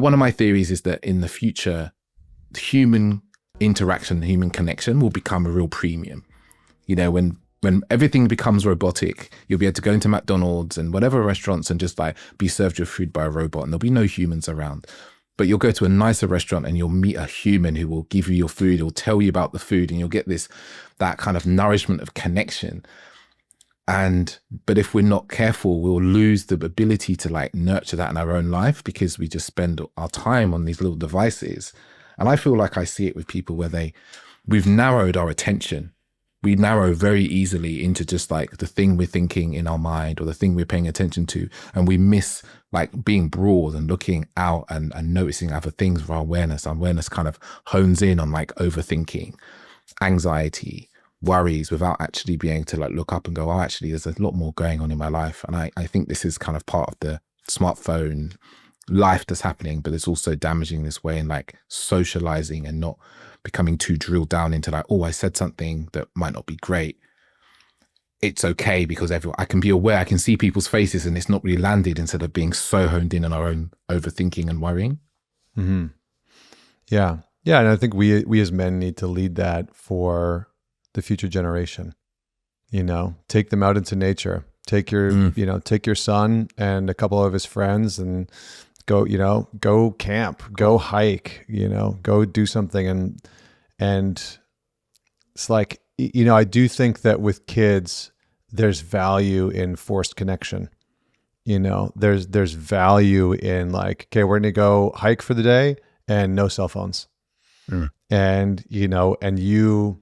one of my theories is that in the future, human interaction, human connection will become a real premium. When everything becomes robotic, you'll be able to go into McDonald's and whatever restaurants and just like be served your food by a robot, and there'll be no humans around. But you'll go to a nicer restaurant and you'll meet a human who will give you your food, will tell you about the food, and you'll get that kind of nourishment of connection. But if we're not careful, we'll lose the ability to like nurture that in our own life, because we just spend our time on these little devices. And I feel like I see it with people where we've narrowed our attention. We narrow very easily into just like the thing we're thinking in our mind or the thing we're paying attention to. And we miss like being broad and looking out and noticing other things for our awareness. Our awareness kind of hones in on like overthinking, anxiety, worries, without actually being able to like look up and go, oh, actually, there's a lot more going on in my life. And I think this is kind of part of the smartphone life that's happening, but it's also damaging this way in like socializing and not becoming too drilled down into like, oh, I said something that might not be great. It's okay because I can be aware, I can see people's faces and it's not really landed, instead of being so honed in on our own overthinking and worrying. Mm-hmm. Yeah. Yeah. And I think we as men need to lead that for the future generation. Take them out into nature. Take your son and a couple of his friends and go camp, go hike, go do something. And it's like, I do think that with kids, there's value in forced connection. There's value in like, okay, we're going to go hike for the day and no cell phones. And, and you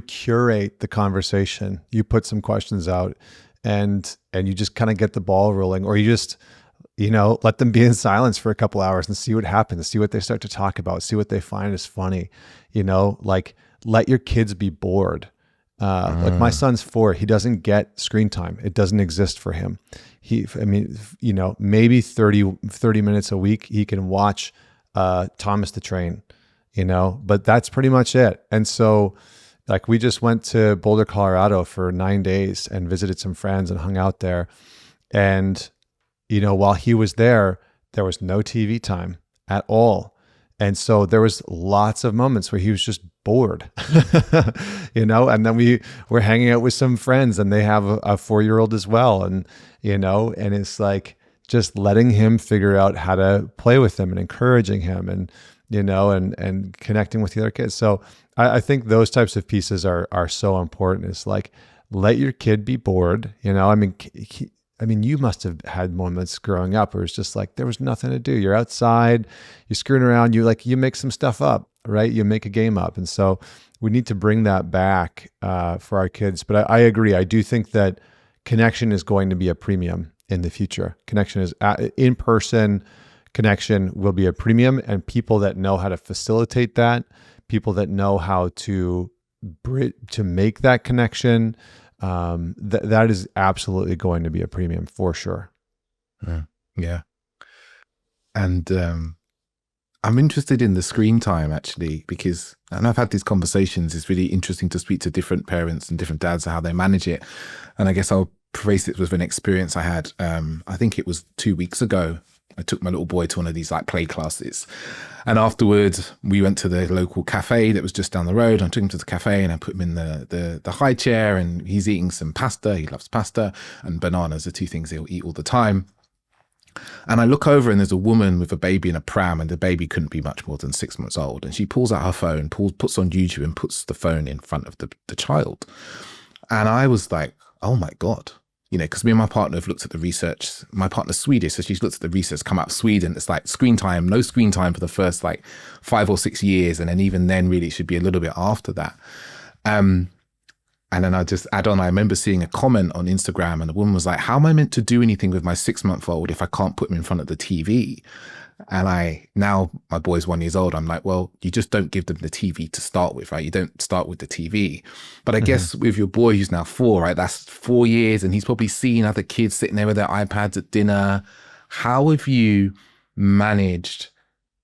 curate the conversation, you put some questions out and you just kind of get the ball rolling, or you just, let them be in silence for a couple hours and see what happens, see what they start to talk about, see what they find is funny, like let your kids be bored. Like my son's 4, he doesn't get screen time. It doesn't exist for him. Maybe 30 minutes a week, he can watch Thomas the Train, but that's pretty much it. And so like we just went to Boulder, Colorado for 9 days and visited some friends and hung out there. And while he was there was no TV time at all. And so there was lots of moments where he was just bored, and then we were hanging out with some friends and they have a 4-year-old as well. And, and it's like just letting him figure out how to play with them and encouraging him and, and connecting with the other kids. So I think those types of pieces are so important. It's like, let your kid be bored. You must have had moments growing up where it's just like, there was nothing to do. You're outside, you're screwing around, you make some stuff up, right? You make a game up. And so we need to bring that back for our kids. But I agree. I do think that connection is going to be a premium in the future. Connection is in-person connection will be a premium, and people that know how to facilitate that, people that know how to make that connection, that is absolutely going to be a premium for sure. Yeah. And I'm interested in the screen time actually, because, and I've had these conversations, it's really interesting to speak to different parents and different dads and how they manage it. And I guess I'll preface it with an experience I had, I think it was 2 weeks ago. I took my little boy to one of these like play classes, and afterwards we went to the local cafe that was just down the road. I took him to the cafe and I put him in the high chair, and he's eating some pasta. He loves pasta, and bananas are 2 things he'll eat all the time. And I look over and there's a woman with a baby in a pram, and the baby couldn't be much more than 6 months old. And she pulls out her phone, puts on YouTube and puts the phone in front of the child. And I was like, oh my God. Because me and my partner have looked at the research. My partner's Swedish, so she's looked at the research come out of Sweden. It's like no screen time for the first like 5 or 6 years. And then even then really it should be a little bit after that. And then I just add on, I remember seeing a comment on Instagram and the woman was like, how am I meant to do anything with my 6-month-old if I can't put him in front of the TV? And now my boy's 1 year old. I'm like, well, you just don't give them the TV to start with, right? You don't start with the TV. But I guess with your boy who's now 4, right? That's 4 years, and he's probably seen other kids sitting there with their iPads at dinner. How have you managed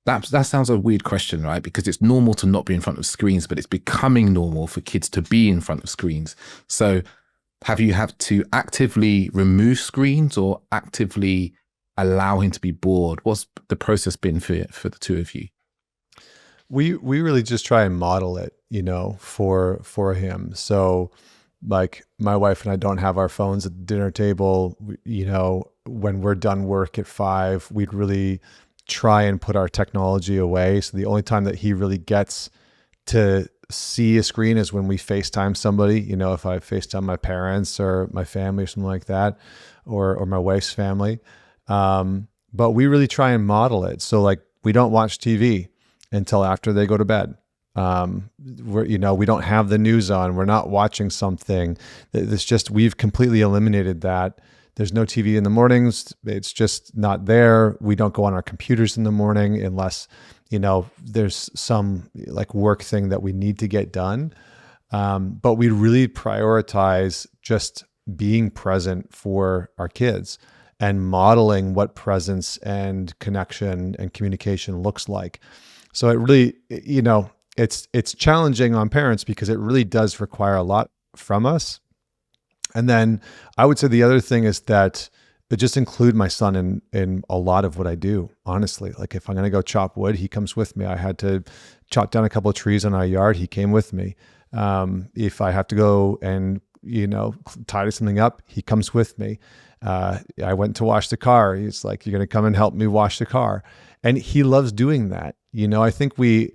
that? That sounds a weird question, right? Because it's normal to not be in front of screens, but it's becoming normal for kids to be in front of screens. So have you had to actively remove screens or actively allow him to be bored? What's the process been for the two of you? We really just try and model it, for him. So like my wife and I don't have our phones at the dinner table. When we're done work at 5, we'd really try and put our technology away. So the only time that he really gets to see a screen is when we FaceTime somebody, if I FaceTime my parents or my family or something like that, or my wife's family. But we really try and model it. So like we don't watch TV until after they go to bed. We don't have the news on. We're not watching something. It's just, we've completely eliminated that. There's no TV in the mornings. It's just not there. We don't go on our computers in the morning unless, there's some like work thing that we need to get done. But we really prioritize just being present for our kids and modeling what presence and connection and communication looks like. So it really, it's challenging on parents because it really does require a lot from us. And then I would say the other thing is that I just include my son in a lot of what I do, honestly. Like if I'm going to go chop wood, he comes with me. I had to chop down a couple of trees in our yard. He came with me. If I have to go and, tidy something up, he comes with me. I went to wash the car. He's like, you're going to come and help me wash the car. And he loves doing that. I think we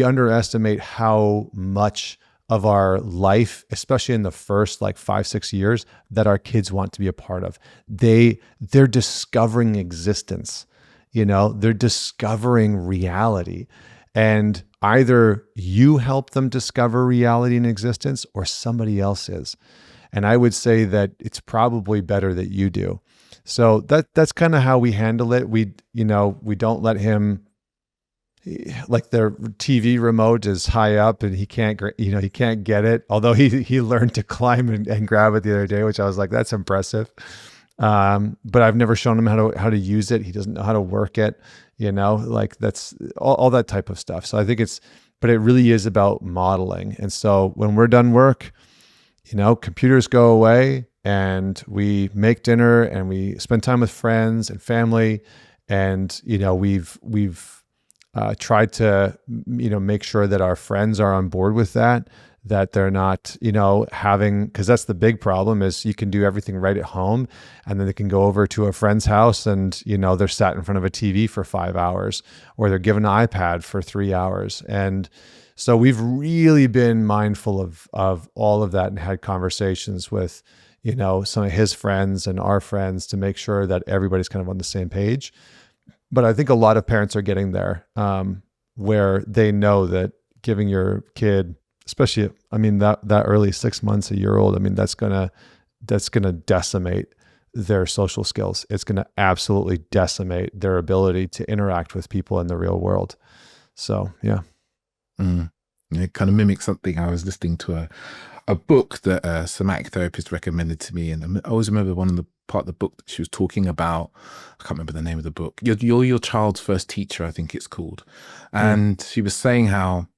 underestimate how much of our life, especially in the first like 5-6 years, that our kids want to be a part of. They're discovering existence, they're discovering reality. And either you help them discover reality and existence or somebody else is. And I would say that it's probably better that you do. So that's kind of how we handle it. We don't let him, like their TV remote is high up and he can't get it. Although he learned to climb and grab it the other day, which I was like, that's impressive. But I've never shown him how to use it. He doesn't know how to work it, like that's all that type of stuff. So I think but it really is about modeling. And so when we're done work, computers go away and we make dinner and we spend time with friends and family. And, we've tried to, make sure that our friends are on board with that they're not, because that's the big problem is you can do everything right at home and then they can go over to a friend's house and, they're sat in front of a TV for 5 hours or they're given an iPad for 3 hours. And so we've really been mindful of all of that and had conversations with, some of his friends and our friends to make sure that everybody's kind of on the same page. But I think a lot of parents are getting there, where they know that giving your kid, especially, that early 6 months, a year old, that's gonna decimate their social skills. It's gonna absolutely decimate their ability to interact with people in the real world. So yeah. It kind of mimics something. I was listening to a book that a somatic therapist recommended to me, and I always remember one of the part of the book that she was talking about. I can't remember the name of the book. You're your child's first teacher, I think it's called. And she was saying how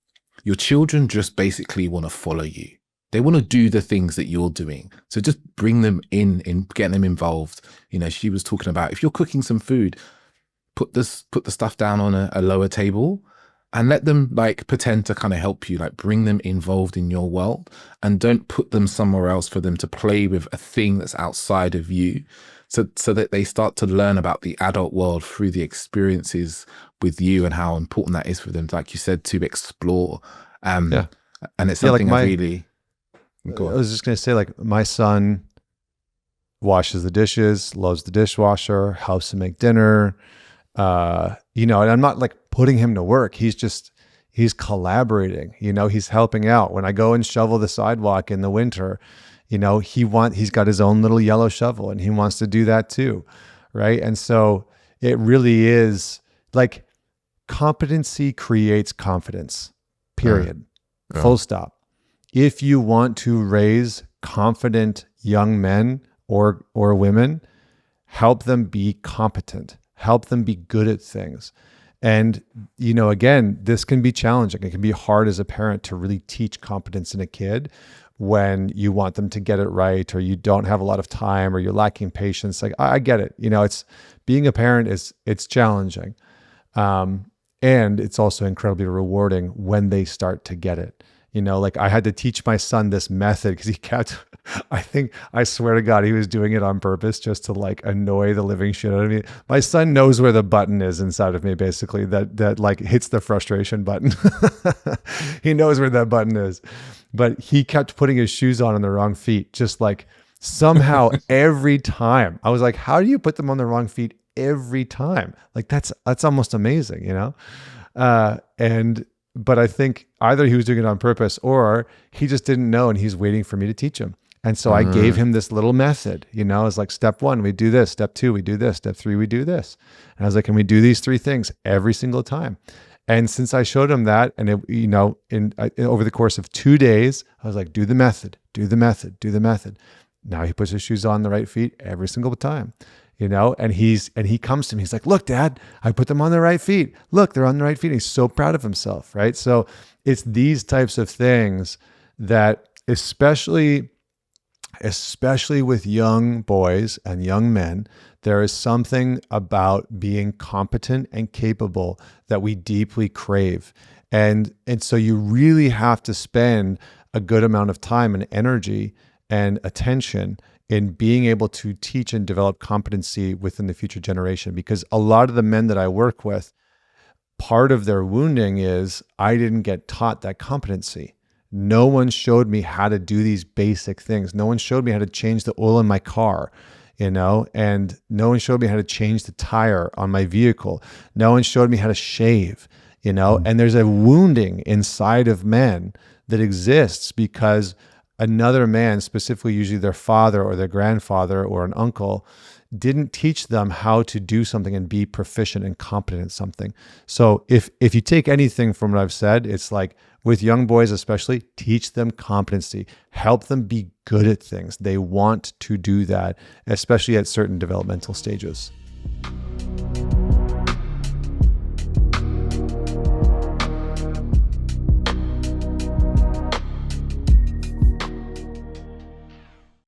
your children just basically want to follow you. They want to do the things that you're doing. So just bring them in get them involved. She was talking about if you're cooking some food, put the stuff down on a lower table and let them like pretend to kind of help you, like bring them involved in your world and don't put them somewhere else for them to play with a thing that's outside of you. So that they start to learn about the adult world through the experiences with you and how important that is for them, like you said, to explore. And it's something I really... I was just going to say, like, my son washes the dishes, loads the dishwasher, helps to make dinner, and I'm not like putting him to work. He's collaborating, he's helping out. When I go and shovel the sidewalk in the winter, he's got his own little yellow shovel and he wants to do that too. Right. And so it really is like competency creates confidence, period. Full stop. If you want to raise confident young men or women, help them be competent, help them be good at things. And, again, this can be challenging. It can be hard as a parent to really teach competence in a kid when you want them to get it right, or you don't have a lot of time, or you're lacking patience. Like I get it. It's being a parent it's challenging. And it's also incredibly rewarding when they start to get it. Like I had to teach my son this method because he kept, I swear to God, he was doing it on purpose just to like annoy the living shit out of me. My son knows where the button is inside of me, basically, that like hits the frustration button. He knows where that button is. But he kept putting his shoes on the wrong feet, just like somehow every time. I was like, how do you put them on the wrong feet every time? Like that's almost amazing, but I think either he was doing it on purpose or he just didn't know and he's waiting for me to teach him. And so I gave him this little method, it's like step 1, we do this. Step 2, we do this. Step 3, we do this. And I was like, can we do these 3 things every single time? And since I showed him that, and over the course of 2 days, I was like, do the method, do the method, do the method. Now he puts his shoes on the right feet every single time. And he comes to me, he's like, look, Dad, I put them on the right feet. Look, they're on the right feet. And he's so proud of himself, right? So it's these types of things that especially with young boys and young men, there is something about being competent and capable that we deeply crave. And so you really have to spend a good amount of time and energy and attention in being able to teach and develop competency within the future generation. Because a lot of the men that I work with, part of their wounding is I didn't get taught that competency. No one showed me how to do these basic things. No one showed me how to change the oil in my car, and no one showed me how to change the tire on my vehicle. No one showed me how to shave, and there's a wounding inside of men that exists because another man, specifically usually their father or their grandfather or an uncle, didn't teach them how to do something and be proficient and competent at something. So if you take anything from what I've said, it's like with young boys especially, teach them competency, help them be good at things. They want to do that, especially at certain developmental stages.